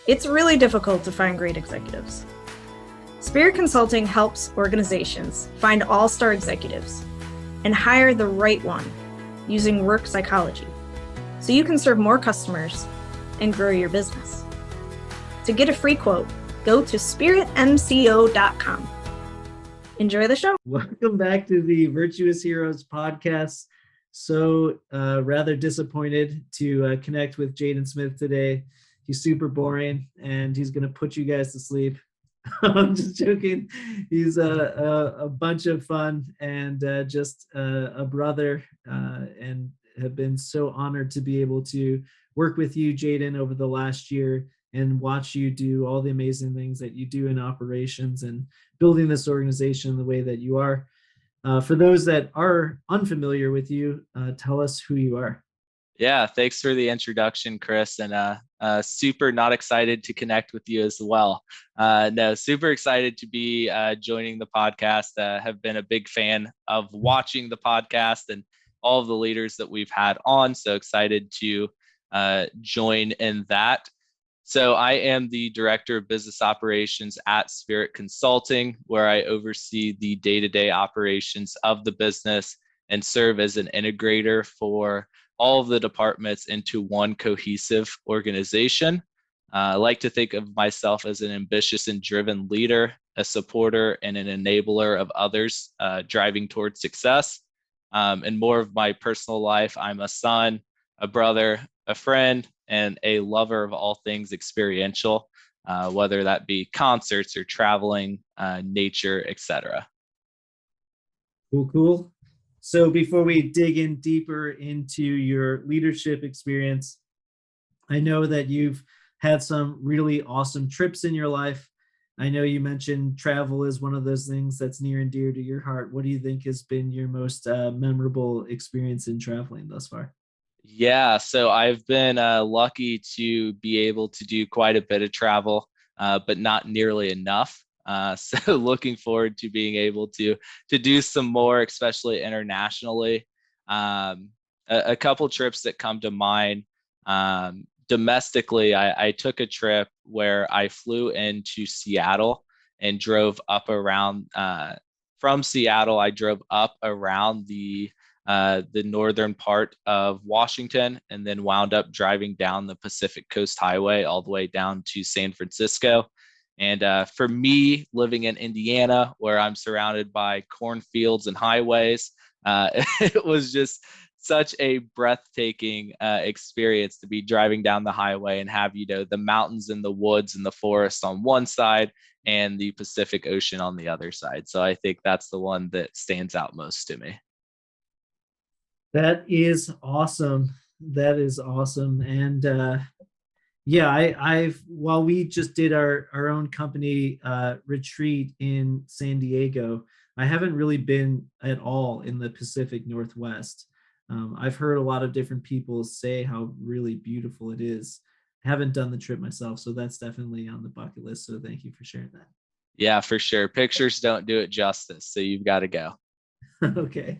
It's really difficult to find great executives. Spirit Consulting helps organizations find all-star executives and hire the right one using work psychology, so you can serve more customers and grow your business. To get a free quote, go to spiritmco.com. Enjoy the show. Welcome back to the Virtuous Heroes podcast. So rather disappointed to connect with Jaden Smith today. He's super boring and he's going to put you guys to sleep. I'm just joking. He's a bunch of fun and just a brother, and have been so honored to be able to work with you, Jaden, over the last year and watch you do all the amazing things that you do in operations and building this organization the way that you are. For those that are unfamiliar with you, tell us who you are. Yeah, thanks for the introduction, Chris, and super not excited to connect with you as well. No, super excited to be joining the podcast. Have been a big fan of watching the podcast and all of the leaders that we've had on. So excited to join in that. So I am the Director of Business Operations at Spirit Consulting, where I oversee the day-to-day operations of the business and serve as an integrator for all of the departments into one cohesive organization. I like to think of myself as an ambitious and driven leader, a supporter, and an enabler of others driving towards success. And more of my personal life, I'm a son, a brother, a friend, and a lover of all things experiential, whether that be concerts or traveling, nature, etc. Cool. So before we dig in deeper into your leadership experience, I know that you've had some really awesome trips in your life. I know you mentioned travel is one of those things that's near and dear to your heart. What do you think has been your most memorable experience in traveling thus far? Yeah, so I've been lucky to be able to do quite a bit of travel, but not nearly enough. So looking forward to being able to do some more, especially internationally. A couple trips that come to mind. Domestically, I took a trip where I flew into Seattle and drove up around. From Seattle, I drove up around the northern part of Washington and then wound up driving down the Pacific Coast Highway all the way down to San Francisco. And for me, living in Indiana, where I'm surrounded by cornfields and highways, it was just such a breathtaking experience to be driving down the highway and have, the mountains and the woods and the forest on one side and the Pacific Ocean on the other side. So I think that's the one that stands out most to me. That is awesome. And yeah, I've while we just did our own company retreat in San Diego, I haven't really been at all in the Pacific Northwest. I've heard a lot of different people say how really beautiful it is. I haven't done the trip myself, so that's definitely on the bucket list. So thank you for sharing that. Yeah, for sure. Pictures don't do it justice, so you've got to go. Okay.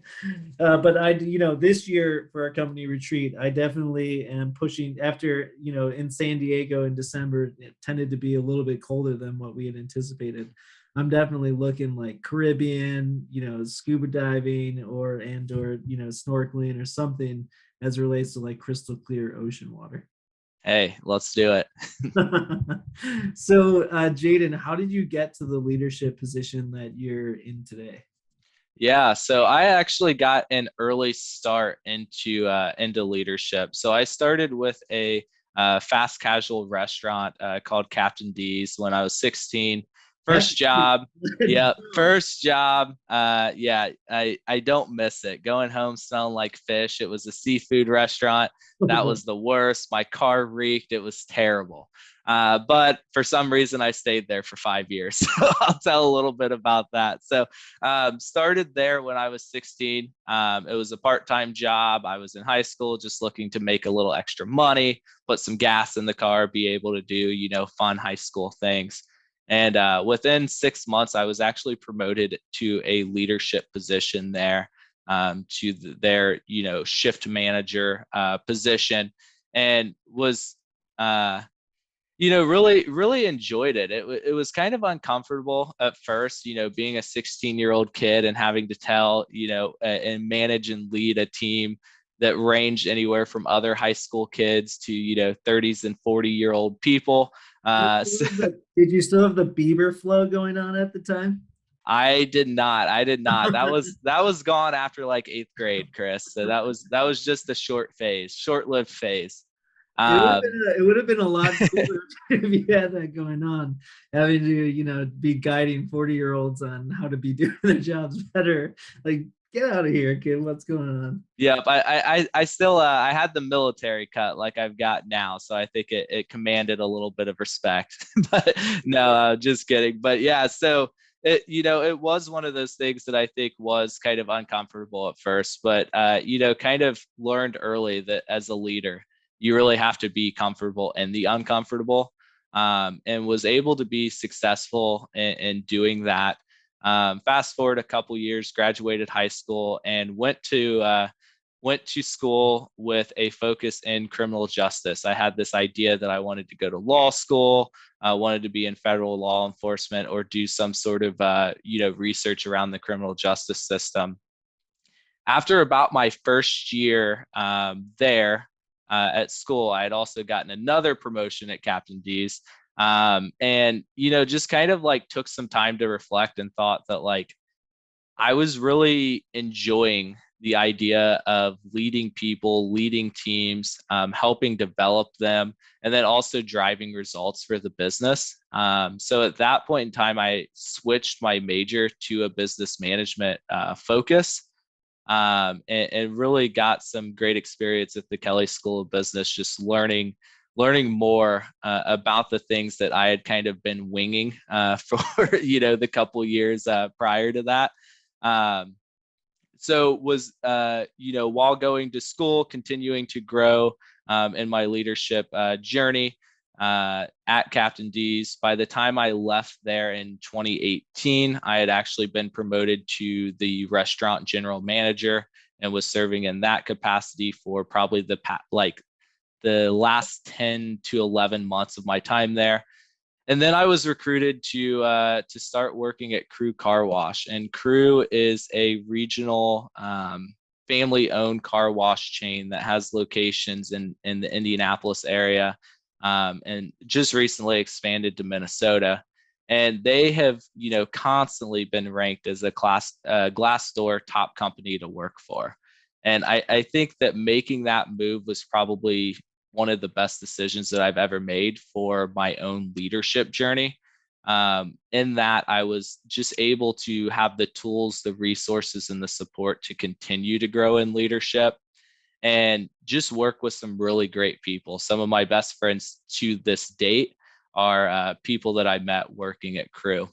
But this year for our company retreat, I definitely am pushing after, in San Diego in December, it tended to be a little bit colder than what we had anticipated. I'm definitely looking like Caribbean, scuba diving or snorkeling or something as it relates to like crystal clear ocean water. Hey, let's do it. So, Jaden, how did you get to the leadership position that you're in today? Yeah, so I actually got an early start into leadership. So I started with a fast casual restaurant called Captain D's when I was 16. First job. Yeah, first job. Yeah, I don't miss it. Going home smelling like fish. It was a seafood restaurant. That was the worst. My car reeked. It was terrible. But for some reason, I stayed there for 5 years. So I'll tell a little bit about that. So started there when I was 16. It was a part-time job. I was in high school just looking to make a little extra money, put some gas in the car, be able to do, fun high school things. And within 6 months, I was actually promoted to a leadership position there, to their, shift manager position, and was Really enjoyed it. It was kind of uncomfortable at first, being a 16-year-old kid and having to tell, and manage and lead a team that ranged anywhere from other high school kids to, 30s and 40-year-old people. So Did you still have the Bieber flow going on at the time? I did not. I did not. That was gone after like eighth grade, Chris. So that was just a short-lived phase. Um, It would have been a lot cooler if you had that going on, having to, be guiding 40-year-olds on how to be doing their jobs better. Like, get out of here, kid. What's going on? Yeah, but I still I had the military cut like I've got now, so I think it commanded a little bit of respect. But no, just kidding. But yeah, so it was one of those things that I think was kind of uncomfortable at first, but kind of learned early that as a leader, you really have to be comfortable in the uncomfortable, and was able to be successful in doing that. Fast forward a couple years, graduated high school, and went to school with a focus in criminal justice. I had this idea that I wanted to go to law school, wanted to be in federal law enforcement or do some sort of research around the criminal justice system. After about my first year there at school, I had also gotten another promotion at Captain D's. And just kind of like took some time to reflect and thought that like I was really enjoying the idea of leading people, leading teams, helping develop them, and then also driving results for the business. So at that point in time, I switched my major to a business management focus, and really got some great experience at the Kelley School of Business, just learning more about the things that I had kind of been winging for the couple years prior to that. So was while going to school, continuing to grow in my leadership journey at Captain D's. By the time I left there in 2018, I had actually been promoted to the restaurant general manager and was serving in that capacity for probably the last 10 to 11 months of my time there. And then I was recruited to start working at Crew Car Wash. And Crew is a regional family-owned car wash chain that has locations in the Indianapolis area, and just recently expanded to Minnesota. And they have, constantly been ranked as a Glassdoor top company to work for. And I think that making that move was probably one of the best decisions that I've ever made for my own leadership journey. In that I was just able to have the tools, the resources, and the support to continue to grow in leadership and just work with some really great people. Some of my best friends to this date are people that I met working at Crew.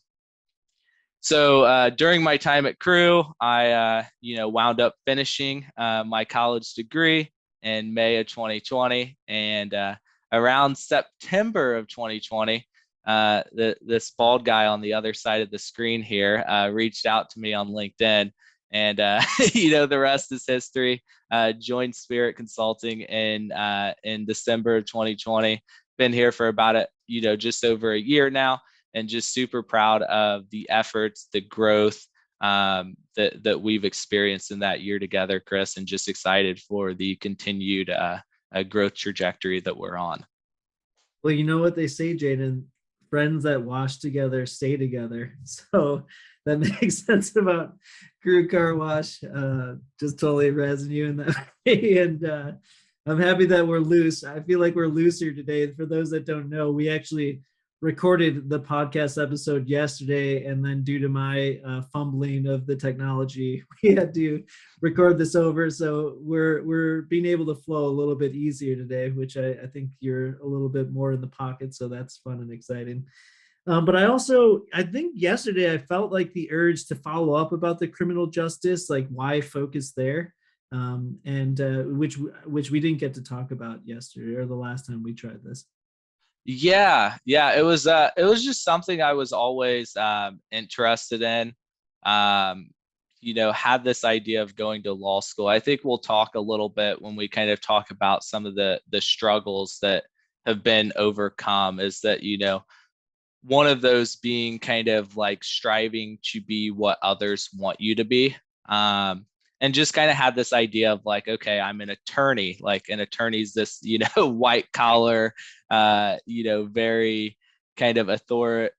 So during my time at Crew, I wound up finishing my college degree in May of 2020, and around September of 2020, this bald guy on the other side of the screen here reached out to me on LinkedIn, and the rest is history. Joined Spirit Consulting in December of 2020. Been here for about just over a year now, and just super proud of the efforts, the growth that we've experienced in that year together, Chris, and just excited for the continued growth trajectory that we're on. Well, you know what they say, Jaden, friends that wash together stay together. So that makes sense about Crew Car Wash. Just totally resonating in that way. And I'm happy that we're loose. I feel like we're looser today. For those that don't know, we actually recorded the podcast episode yesterday, and then due to my fumbling of the technology, we had to record this over. So we're being able to flow a little bit easier today, which I think you're a little bit more in the pocket. So that's fun and exciting. But I think yesterday I felt like the urge to follow up about the criminal justice, like why focus there, and which we didn't get to talk about yesterday or the last time we tried this. Yeah, it was just something I was always interested in. Had this idea of going to law school. I think we'll talk a little bit when we kind of talk about some of the struggles that have been overcome is that, one of those being kind of like striving to be what others want you to be. And just kind of had this idea of like, okay, I'm an attorney. Like an attorney's this, white collar, very kind of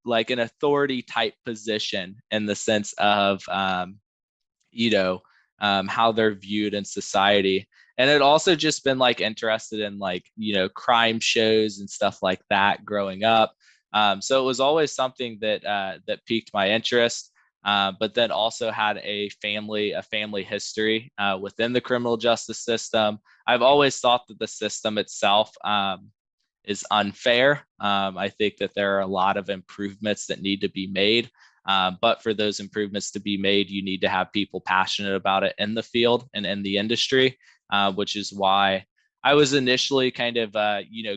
like an authority type position in the sense of, how they're viewed in society. And it also just been like interested in like, crime shows and stuff like that growing up. So it was always something that piqued my interest. But then also had a family history within the criminal justice system. I've always thought that the system itself is unfair. I think that there are a lot of improvements that need to be made. But for those improvements to be made, you need to have people passionate about it in the field and in the industry, which is why I was initially kind of,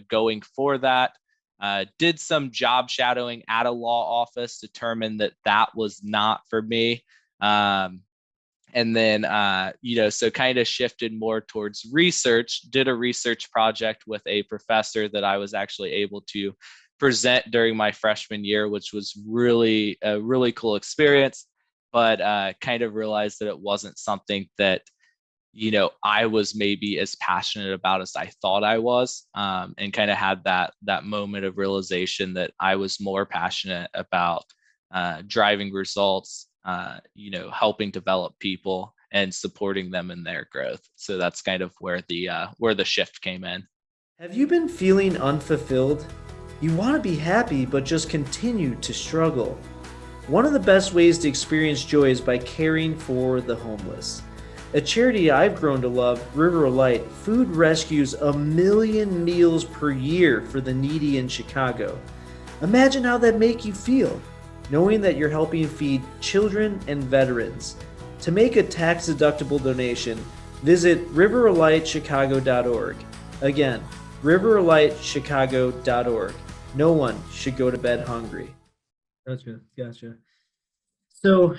going for that. Did some job shadowing at a law office, determined that was not for me. And then, so kind of shifted more towards research, did a research project with a professor that I was actually able to present during my freshman year, which was really a really cool experience, but kind of realized that it wasn't something that, I was maybe as passionate about as I thought I was, and kind of had that moment of realization that I was more passionate about driving results, helping develop people and supporting them in their growth. So that's kind of where the shift came in. Have you been feeling unfulfilled? You want to be happy, but just continue to struggle. One of the best ways to experience joy is by caring for the homeless. A charity I've grown to love, River of Light, food rescues 1 million meals per year for the needy in Chicago. Imagine how that makes you feel, knowing that you're helping feed children and veterans. To make a tax-deductible donation, visit riveroflightchicago.org. Again, riveroflightchicago.org. No one should go to bed hungry. Gotcha. So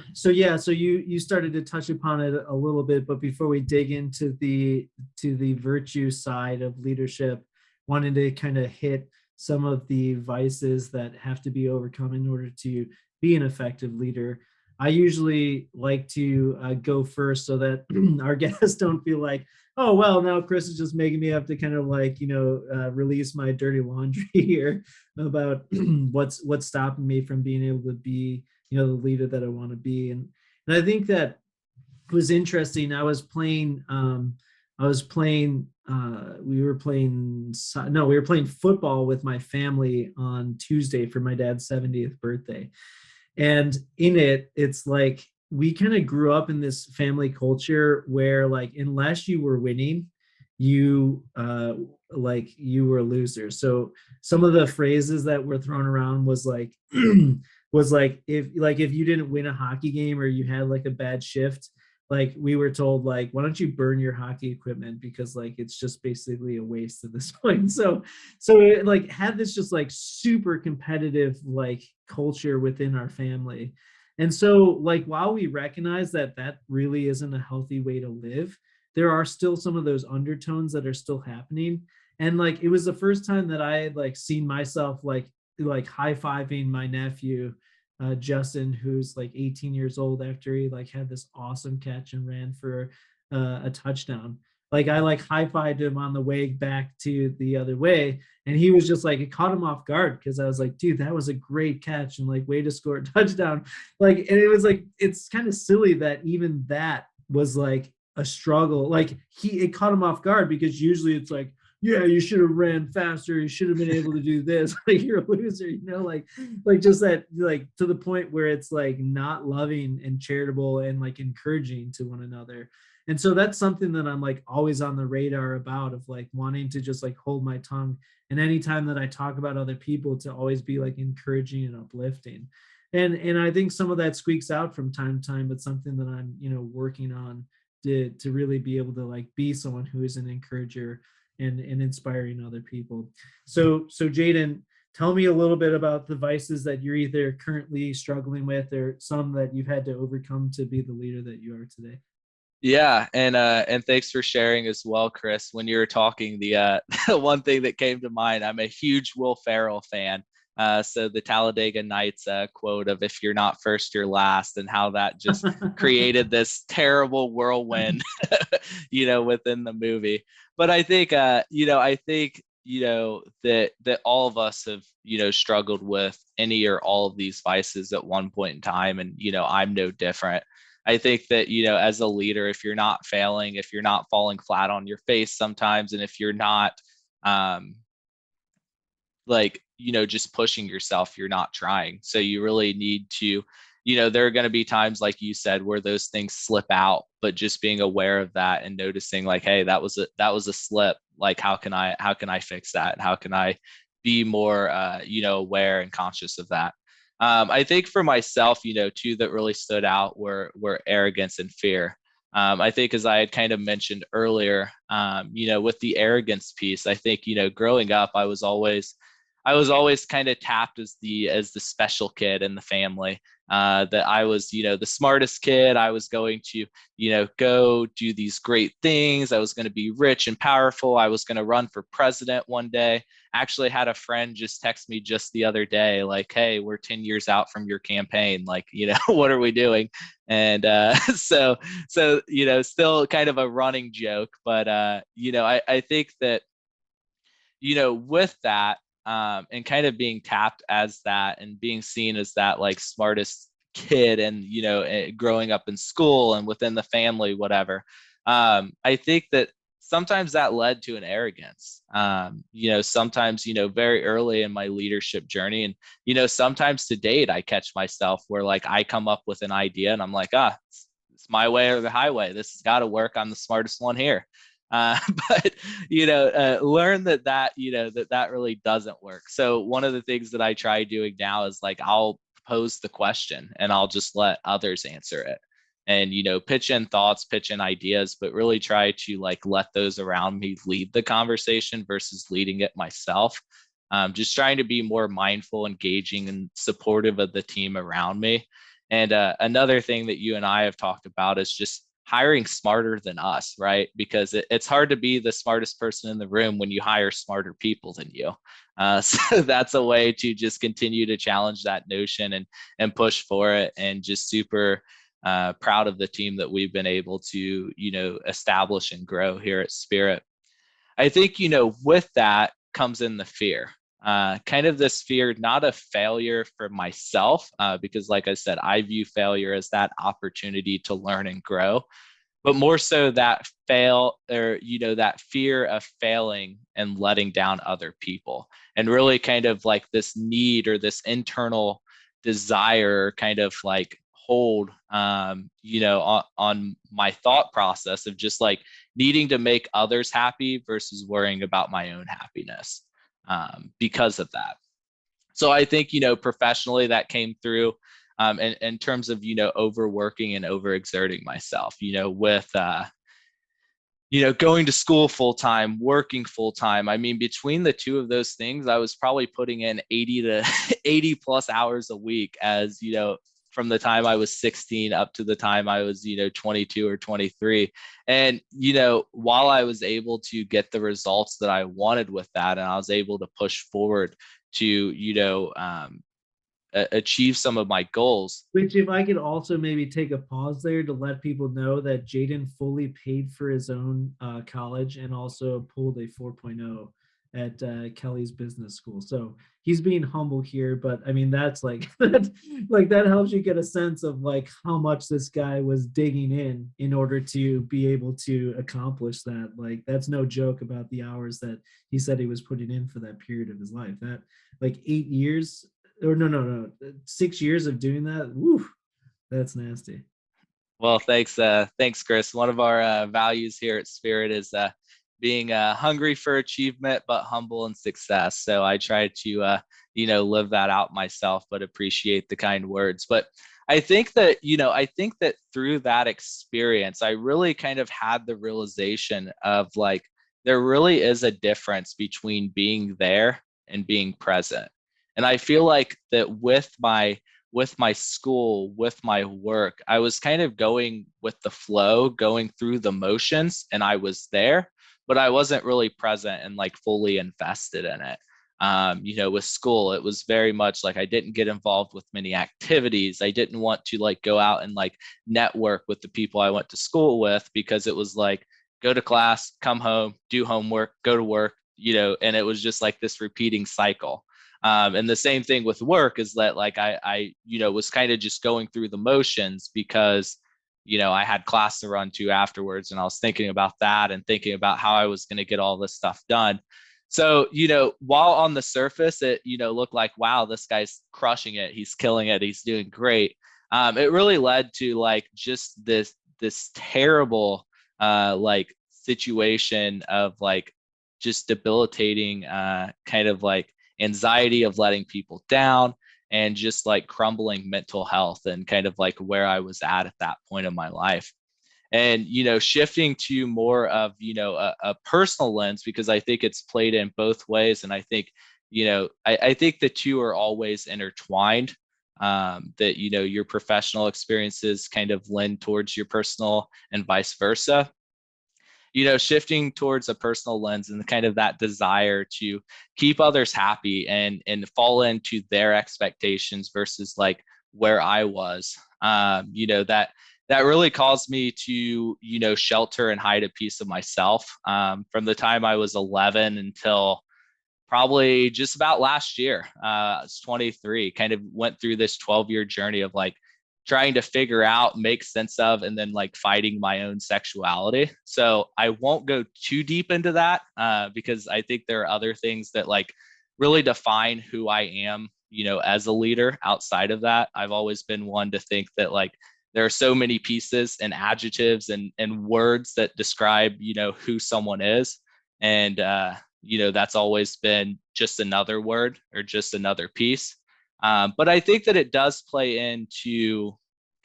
you started to touch upon it a little bit, but before we dig into the virtue side of leadership, wanted to kind of hit some of the vices that have to be overcome in order to be an effective leader. I usually like to go first so that our guests don't feel like, oh, well, now Chris is just making me have to kind of like, release my dirty laundry here about what's stopping me from being able to be, the leader that I want to be. And I think that was interesting. We were playing football with my family on Tuesday for my dad's 70th birthday. And in it's like we kind of grew up in this family culture where like unless you were winning, you were a loser. So some of the phrases that were thrown around was like if you didn't win a hockey game or you had like a bad shift, like we were told like, why don't you burn your hockey equipment because like it's just basically a waste at this point. So it like had this just like super competitive like culture within our family. And so like while we recognize that really isn't a healthy way to live, there are still some of those undertones that are still happening. And like it was the first time that I had like seen myself like high-fiving my nephew Justin, who's like 18 years old, after he like had this awesome catch and ran for a touchdown. Like I like high-fived him on the way back to the other way, and he was just like, it caught him off guard because I was like, dude, that was a great catch and like way to score a touchdown. Like, and it was like, it's kind of silly that even that was like a struggle. Like it caught him off guard because usually it's like, yeah, you should have ran faster. You should have been able to do this. Like you're a loser, like just that, like to the point where it's like not loving and charitable and like encouraging to one another. And so that's something that I'm like always on the radar about, of like wanting to just like hold my tongue. And anytime that I talk about other people, to always be like encouraging and uplifting. And I think some of that squeaks out from time to time, but something that I'm, working on to really be able to like be someone who is an encourager and inspiring other people. So Jaden, tell me a little bit about the vices that you're either currently struggling with or some that you've had to overcome to be the leader that you are today. Yeah, and thanks for sharing as well, Chris. When you were talking, the one thing that came to mind, I'm a huge Will Ferrell fan. So the Talladega Nights quote of "If you're not first, you're last," and how that just created this terrible whirlwind, within the movie. But I think, that all of us have, struggled with any or all of these vices at one point in time, and I'm no different. I think that, as a leader, if you're not failing, if you're not falling flat on your face sometimes, and if you're not, um, just pushing yourself, you're not trying. So you really need to, there are going to be times, like you said, where those things slip out, but just being aware of that and noticing like, hey, that was a slip. Like, how can I fix that? How can I be more, aware and conscious of that? I think for myself, two that really stood out were arrogance and fear. I think, as I had kind of mentioned earlier, with the arrogance piece, I think, growing up, I was always kind of tapped as the special kid in the family. That I was, the smartest kid. I was going to, go do these great things. I was going to be rich and powerful. I was going to run for president one day. Actually had a friend just text me just the other day, like, "Hey, we're 10 years out from your campaign. Like, what are we doing?" And still kind of a running joke, but I think that, with that, and kind of being tapped as that and being seen as that like smartest kid, and growing up in school and within the family, whatever. I think that sometimes that led to an arrogance. Sometimes, very early in my leadership journey, and sometimes to date, I catch myself where like I come up with an idea and I'm like, it's my way or the highway. This has got to work. I'm the smartest one here. uh, but learn that really doesn't work. So one of the things that I try doing now is like, I'll pose the question and I'll just let others answer it, and pitch in thoughts, pitch in ideas, but really try to like let those around me lead the conversation versus leading it myself. Just trying to be more mindful, engaging, and supportive of the team around me. And another thing that you and I have talked about is just hiring smarter than us, right? Because it's hard to be the smartest person in the room when you hire smarter people than you. So that's a way to just continue to challenge that notion and push for it, and just super proud of the team that we've been able to, establish and grow here at Spirit. I think, with that comes in the fear. Kind of this fear, not a failure for myself, because like I said, I view failure as that opportunity to learn and grow, but more so that that fear of failing and letting down other people, and really kind of like this need or this internal desire kind of like hold, on my thought process of just like needing to make others happy versus worrying about my own happiness, because of that. So I think, professionally that came through, in terms of, overworking and overexerting myself, with, going to school full time, working full time. I mean, between the two of those things, I was probably putting in 80 to 80 plus hours a week, as, from the time I was 16 up to the time I was, 22 or 23. And, while I was able to get the results that I wanted with that, and I was able to push forward to, achieve some of my goals. Which, if I could also maybe take a pause there to let people know that Jaden fully paid for his own college and also pulled a 4.0 at Kelly's business school. So he's being humble here, but I mean, that's like that helps you get a sense of like how much this guy was digging in order to be able to accomplish that. Like, that's no joke about the hours that he said he was putting in for that period of his life. That, like, 8 years, or no, 6 years of doing that. Woo, that's nasty. Well, thanks, Chris. One of our values here at Spirit is being hungry for achievement, but humble in success. So I try to, live that out myself, but appreciate the kind words. But I think that, through that experience, I really kind of had the realization of like, there really is a difference between being there and being present. And I feel like that with with my school, with my work, I was kind of going with the flow, going through the motions, and I was there, but I wasn't really present and like fully invested in it. With school, it was very much like I didn't get involved with many activities. I didn't want to like go out and like network with the people I went to school with, because it was like go to class, come home, do homework, go to work, and it was just like this repeating cycle. And the same thing with work is that like I was kind of just going through the motions because, I had class to run to afterwards, and I was thinking about that and thinking about how I was going to get all this stuff done. So, while on the surface, it, looked like, wow, this guy's crushing it. He's killing it. He's doing great. It really led to like just this terrible like situation of like just debilitating kind of like anxiety of letting people down, and just like crumbling mental health, and kind of like where I was at that point in my life. And shifting to more of a personal lens, because I think it's played in both ways, and I think I think the two are always intertwined. That your professional experiences kind of lend towards your personal, and vice versa. Shifting towards a personal lens and kind of that desire to keep others happy and fall into their expectations versus like where I was. That really caused me to shelter and hide a piece of myself from the time I was 11 until probably just about last year. I was 23, kind of went through this 12-year journey of like trying to figure out, make sense of, and then like fighting my own sexuality. So I won't go too deep into that because I think there are other things that like really define who I am, as a leader outside of that. I've always been one to think that like there are so many pieces and adjectives and words that describe, who someone is. And, that's always been just another word or just another piece. But I think that it does play into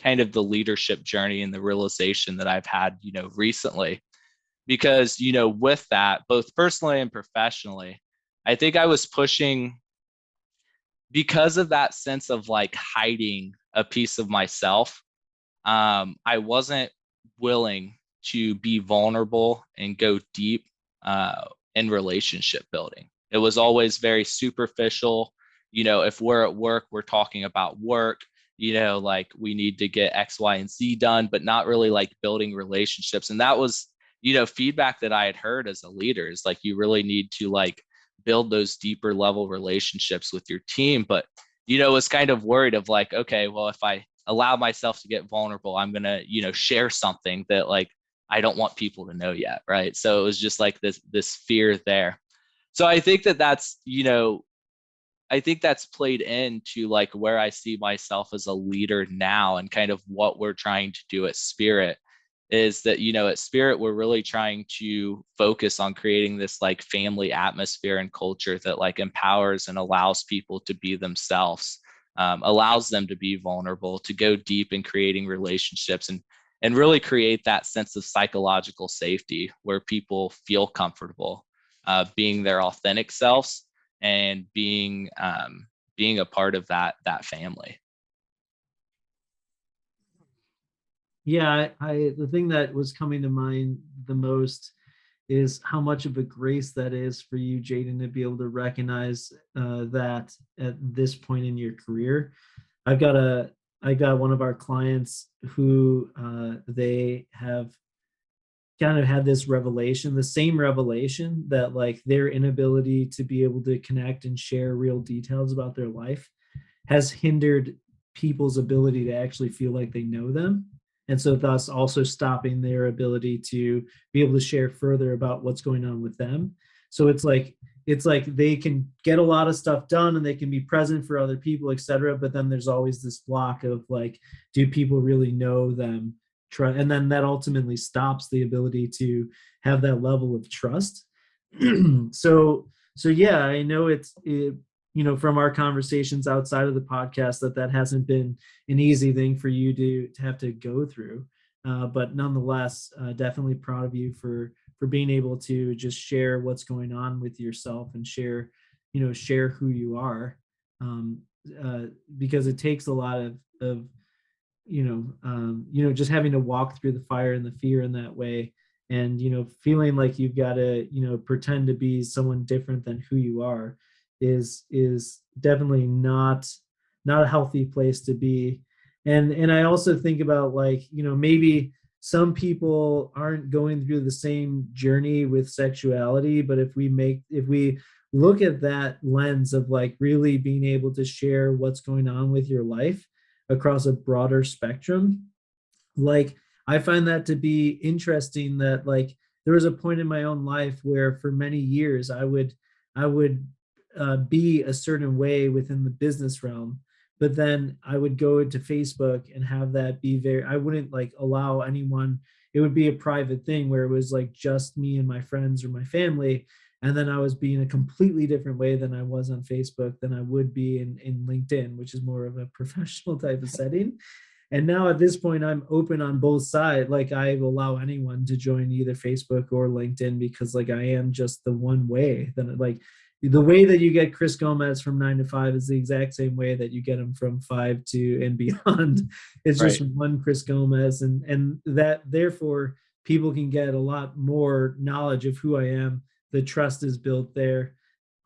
kind of the leadership journey and the realization that I've had, recently, because, with that, both personally and professionally, I think I was pushing because of that sense of like hiding a piece of myself. I wasn't willing to be vulnerable and go deep in relationship building. It was always very superficial. If we're at work, we're talking about work, like we need to get X, Y, and Z done, but not really like building relationships. And that was, feedback that I had heard as a leader is like, you really need to like build those deeper level relationships with your team. But, was kind of worried of like, okay, well, if I allow myself to get vulnerable, I'm going to, share something that like, I don't want people to know yet. Right. So it was just like this fear there. So I think that's, I think that's played into like where I see myself as a leader now, and kind of what we're trying to do at Spirit is that, at Spirit, we're really trying to focus on creating this like family atmosphere and culture that like empowers and allows people to be themselves, allows them to be vulnerable, to go deep in creating relationships, and really create that sense of psychological safety where people feel comfortable being their authentic selves and being a part of that family. Yeah, I the thing that was coming to mind the most is how much of a grace that is for you, Jaden, to be able to recognize that at this point in your career. I got one of our clients who they have kind of had this revelation, the same revelation that like their inability to be able to connect and share real details about their life has hindered people's ability to actually feel like they know them. And so thus also stopping their ability to be able to share further about what's going on with them. So it's like they can get a lot of stuff done and they can be present for other people, etc. But then there's always this block of like, do people really know them? And then that ultimately stops the ability to have that level of trust. so yeah, I know from our conversations outside of the podcast that hasn't been an easy thing for you to have to go through, but nonetheless, definitely proud of you for being able to just share what's going on with yourself and share who you are. because it takes a lot of just having to walk through the fire and the fear in that way, and feeling like you've got to pretend to be someone different than who you are is definitely not a healthy place to be. And I also think about, like, maybe some people aren't going through the same journey with sexuality, but if we look at that lens of like really being able to share what's going on with your life across a broader spectrum, like, I find that to be interesting, that like there was a point in my own life where for many years I would be a certain way within the business realm, but then I would go into Facebook and have that be I wouldn't like allow anyone. It would be a private thing where it was like just me and my friends or my family, and then I was being a completely different way than I was on Facebook than I would be in LinkedIn, which is more of a professional type of setting. And now at this point, I'm open on both sides. Like, I allow anyone to join either Facebook or LinkedIn, because like I am just the one way. That, like, the way that you get Chris Gomez from 9 to 5 is the exact same way that you get him from 5 to and beyond. It's just one Chris Gomez, and that therefore people can get a lot more knowledge of who I am. The trust is built there.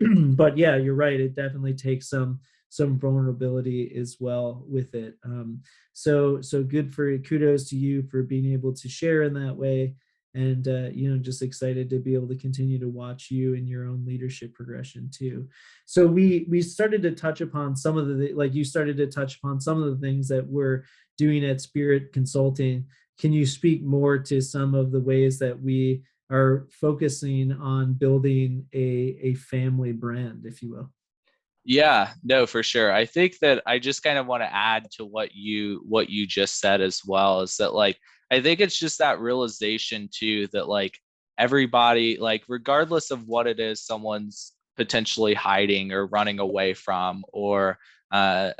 But yeah, you're right. It definitely takes some vulnerability as well with it. So good for kudos to you for being able to share in that way, and just excited to be able to continue to watch you in your own leadership progression too. So we started to touch upon some of the, like, you started to touch upon some of the things that we're doing at Spirit Consulting. Can you speak more to some of the ways that we are focusing on building a family brand, if you will? Yeah, no, for sure. I think that I just kind of want to add to what you just said as well, is that like I think it's just that realization too, that like everybody, like regardless of what it is someone's potentially hiding or running away from or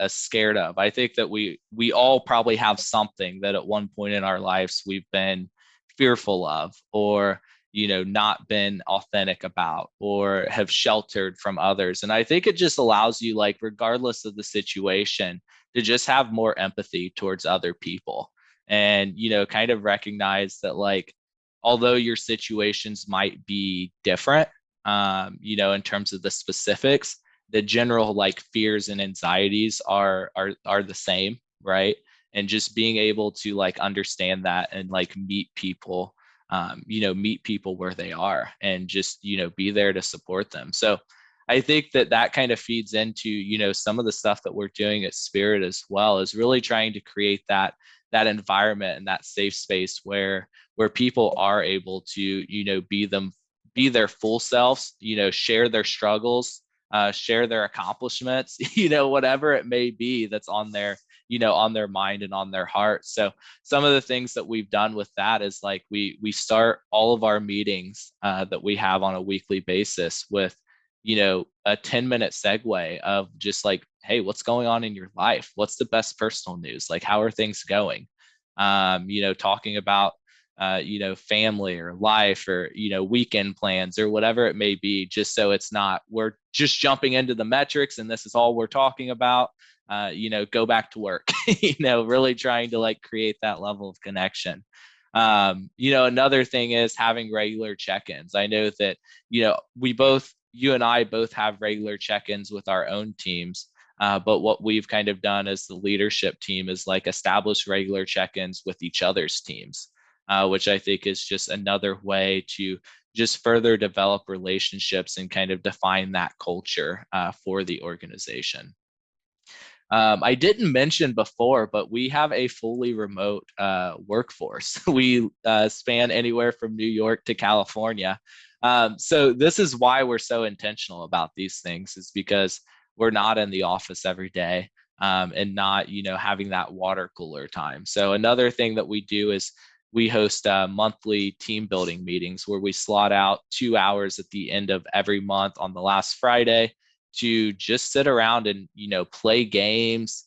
scared of, I think that we all probably have something that at one point in our lives we've been fearful of, or not been authentic about, or have sheltered from others. And I think it just allows you, like, regardless of the situation, to just have more empathy towards other people, and kind of recognize that, like, although your situations might be different, in terms of the specifics, the general like fears and anxieties are the same, right? And just being able to like understand that and like meet people where they are, and just be there to support them. So I think that kind of feeds into some of the stuff that we're doing at Spirit as well, is really trying to create that environment and that safe space where people are able to be their full selves, share their struggles, share their accomplishments, whatever it may be that's on their mind and on their heart. So some of the things that we've done with that is like we start all of our meetings that we have on a weekly basis with a 10-minute segue of just like, hey, what's going on in your life? What's the best personal news? Like, how are things going? Talking about family or life, or weekend plans, or whatever it may be, just so it's not we're just jumping into the metrics and this is all we're talking about. Go back to work. Really trying to like create that level of connection. Another thing is having regular check-ins. I know that you and I both have regular check-ins with our own teams. But what we've kind of done as the leadership team is like establish regular check-ins with each other's teams, which I think is just another way to just further develop relationships and kind of define that culture for the organization. I didn't mention before, but we have a fully remote workforce. We span anywhere from New York to California. So this is why we're so intentional about these things, is because we're not in the office every day, and not, having that water cooler time. So another thing that we do is we host monthly team building meetings where we slot out 2 hours at the end of every month on the last Friday to just sit around and, play games,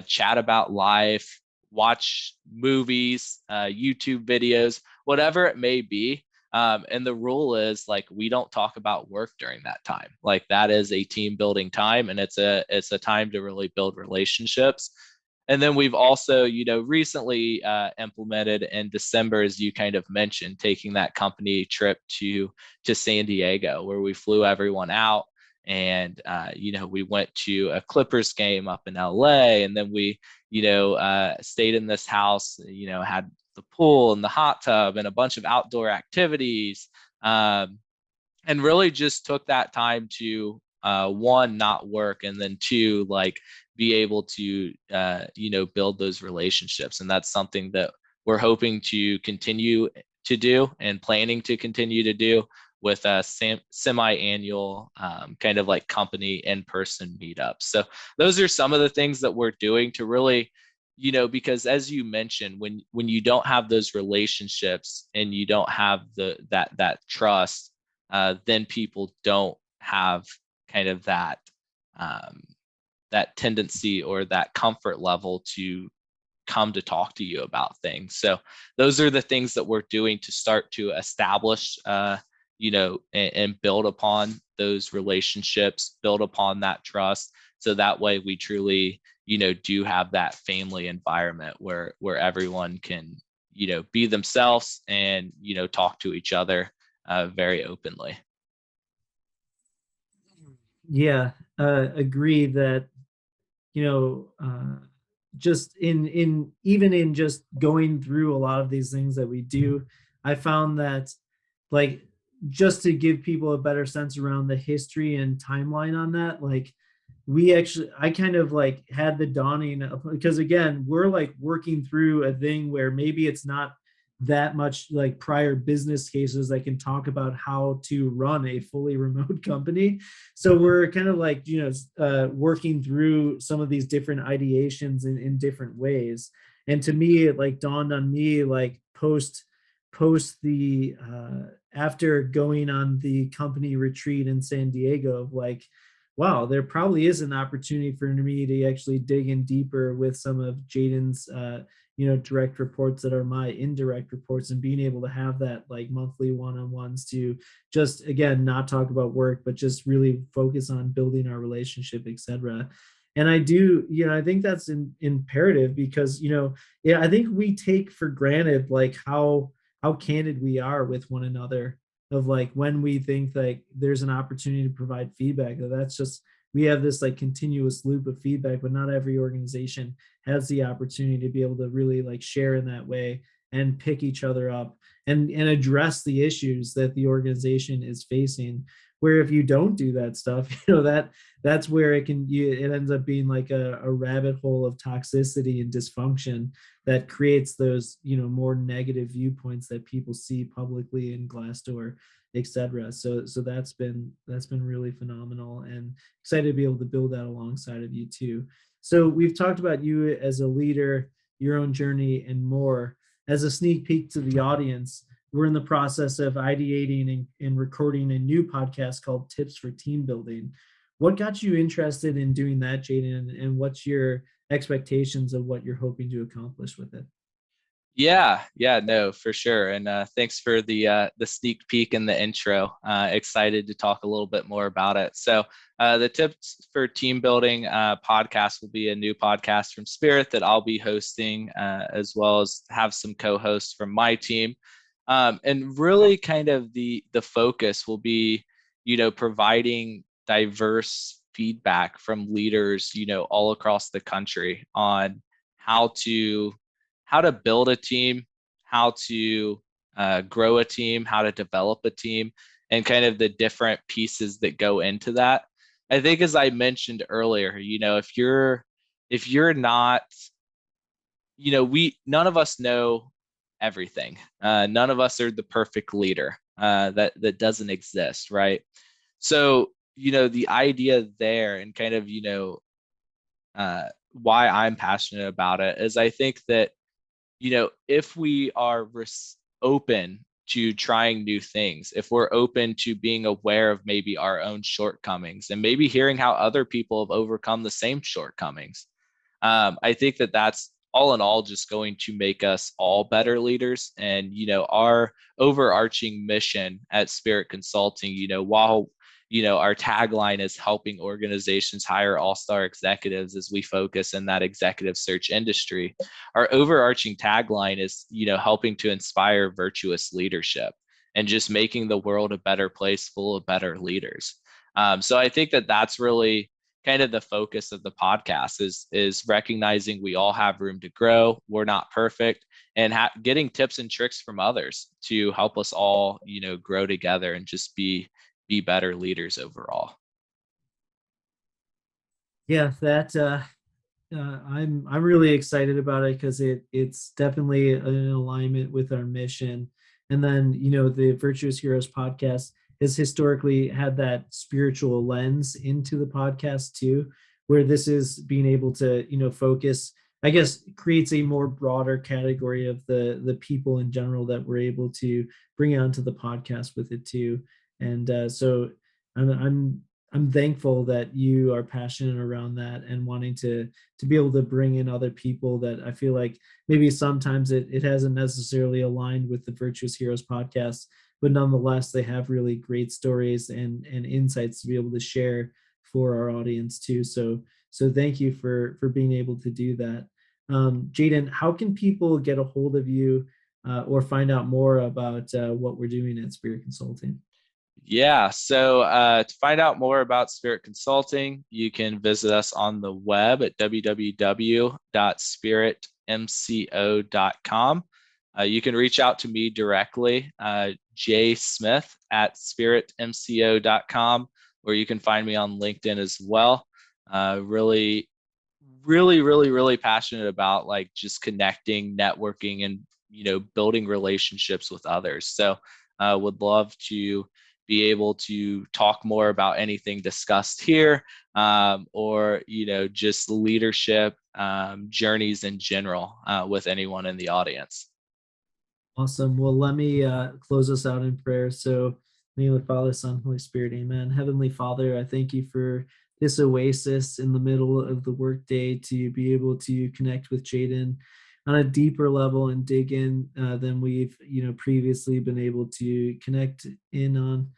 chat about life, watch movies, YouTube videos, whatever it may be. And the rule is like, we don't talk about work during that time. Like that is a team building time, and it's a time to really build relationships. And then we've also, recently implemented in December, as you kind of mentioned, taking that company trip to San Diego, where we flew everyone out. And, we went to a Clippers game up in LA. And then we, stayed in this house, had the pool and the hot tub and a bunch of outdoor activities. And really just took that time to, one, not work, and then two, like, be able to build those relationships. And that's something that we're hoping to continue to do and planning to continue to do with a semi-annual kind of like company in-person meetups. So those are some of the things that we're doing to really, because as you mentioned, when you don't have those relationships and you don't have that trust, then people don't have kind of that that tendency or that comfort level to come to talk to you about things. So those are the things that we're doing to start to establish, and build upon those relationships, build upon that trust. So that way we truly, do have that family environment where everyone can, be themselves and, talk to each other very openly. Yeah, agree that, just in even in just going through a lot of these things that we do, I found that, like, just to give people a better sense around the history and timeline on that, like, I kind of like had the dawning of, because again, we're like working through a thing where maybe it's not that much like prior business cases that can talk about how to run a fully remote company. So we're kind of like, working through some of these different ideations in different ways. And to me, it like dawned on me, like post the after going on the company retreat in San Diego, of like, wow, there probably is an opportunity for me to actually dig in deeper with some of Jaden's direct reports that are my indirect reports, and being able to have that like monthly one-on-ones to just, again, not talk about work, but just really focus on building our relationship, etc. And I do, I think that's imperative, because, I think we take for granted like how candid we are with one another, of like when we think like there's an opportunity to provide feedback, that's just, we have this like continuous loop of feedback, but not every organization has the opportunity to be able to really like share in that way and pick each other up and address the issues that the organization is facing. Where if you don't do that stuff, that's where it ends up being like a rabbit hole of toxicity and dysfunction that creates those, more negative viewpoints that people see publicly in Glassdoor, etc. So that's been really phenomenal, and excited to be able to build that alongside of you too. So we've talked about you as a leader, your own journey, and more. As a sneak peek to the audience, we're in the process of ideating and recording a new podcast called Tips for Team Building. What got you interested in doing that, Jaden, and what's your expectations of what you're hoping to accomplish with it? Yeah, no, for sure. And thanks for the sneak peek in the intro. Excited to talk a little bit more about it. So the Tips for Team Building podcast will be a new podcast from Spirit that I'll be hosting, as well as have some co-hosts from my team. And really kind of the focus will be, providing diverse feedback from leaders, all across the country on how to build a team, how to grow a team, how to develop a team, and kind of the different pieces that go into that. I think, as I mentioned earlier, if you're not, none of us know everything. None of us are the perfect leader. That doesn't exist, right? So, the idea there, and kind of, why I'm passionate about it, is I think that, if we are open to trying new things, if we're open to being aware of maybe our own shortcomings and maybe hearing how other people have overcome the same shortcomings, I think that that's all in all just going to make us all better leaders. And, our overarching mission at Spirit Consulting, while our tagline is helping organizations hire all-star executives as we focus in that executive search industry, our overarching tagline is, helping to inspire virtuous leadership and just making the world a better place full of better leaders. So I think that that's really kind of the focus of the podcast is recognizing we all have room to grow. We're not perfect, and getting tips and tricks from others to help us all, grow together and just be better leaders overall. Yeah, that I'm really excited about it because it's definitely in alignment with our mission. And then, the Virtuous Heroes podcast has historically had that spiritual lens into the podcast too, where this is being able to, focus, I guess, creates a more broader category of the people in general that we're able to bring onto the podcast with it too. And so I'm thankful that you are passionate around that and wanting to be able to bring in other people that I feel like maybe sometimes it hasn't necessarily aligned with the Virtuous Heroes podcast, but nonetheless they have really great stories and insights to be able to share for our audience too. So thank you for being able to do that. Jaden, how can people get a hold of you or find out more about what we're doing at Spirit Consulting? Yeah. So to find out more about Spirit Consulting, you can visit us on the web at www.spiritmco.com. You can reach out to me directly, jsmith@spiritmco.com, or you can find me on LinkedIn as well. Really passionate about like just connecting, networking, and building relationships with others. So would love to be able to talk more about anything discussed here, or just leadership journeys in general with anyone in the audience. Awesome. Well, let me close us out in prayer. So, in the name of the Father, Son, Holy Spirit, amen. Heavenly Father, I thank you for this oasis in the middle of the workday to be able to connect with Jaden on a deeper level and dig in than we've previously been able to connect in on.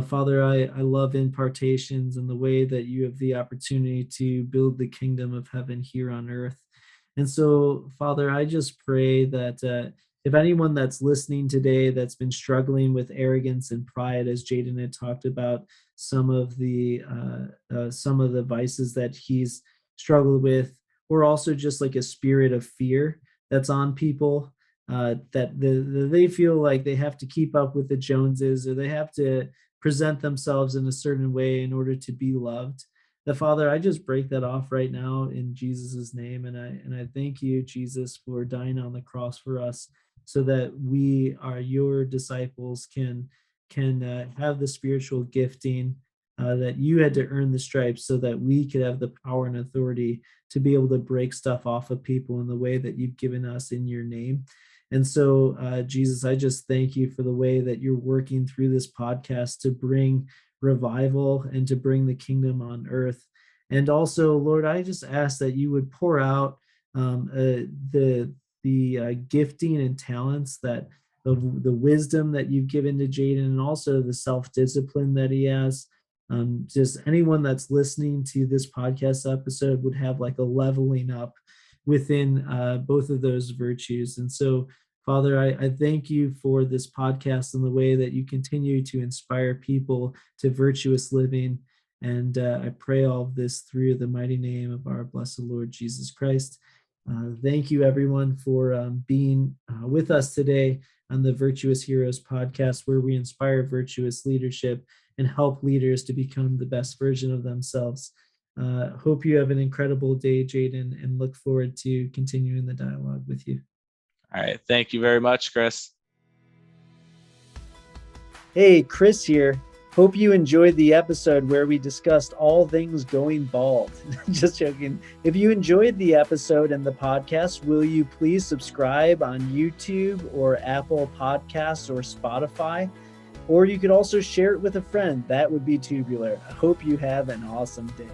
Father, I love impartations and the way that you have the opportunity to build the kingdom of heaven here on earth. And so, Father, I just pray that if anyone that's listening today that's been struggling with arrogance and pride, as Jaden had talked about, some of the vices that he's struggled with, or also just like a spirit of fear that's on people, that they feel like they have to keep up with the Joneses, or they have to present themselves in a certain way in order to be loved. The Father, I just break that off right now in Jesus's name, and I thank you, Jesus, for dying on the cross for us, so that we are your disciples can have the spiritual gifting that you had to earn the stripes, so that we could have the power and authority to be able to break stuff off of people in the way that you've given us in your name. And so, Jesus, I just thank you for the way that you're working through this podcast to bring revival and to bring the kingdom on earth. And also, Lord, I just ask that you would pour out the gifting and talents, that the wisdom that you've given to Jaden, and also the self-discipline that he has. Just anyone that's listening to this podcast episode would have like a leveling up within both of those virtues. And so, Father, I thank you for this podcast and the way that you continue to inspire people to virtuous living. And I pray all of this through the mighty name of our blessed Lord Jesus Christ. Thank you, everyone, for being with us today on the Virtuous Heroes podcast, where we inspire virtuous leadership and help leaders to become the best version of themselves. Hope you have an incredible day, Jaden, and look forward to continuing the dialogue with you. All right. Thank you very much, Chris. Hey, Chris here. Hope you enjoyed the episode where we discussed all things going bald. Just joking. If you enjoyed the episode and the podcast, will you please subscribe on YouTube or Apple Podcasts or Spotify? Or you could also share it with a friend. That would be tubular. I hope you have an awesome day.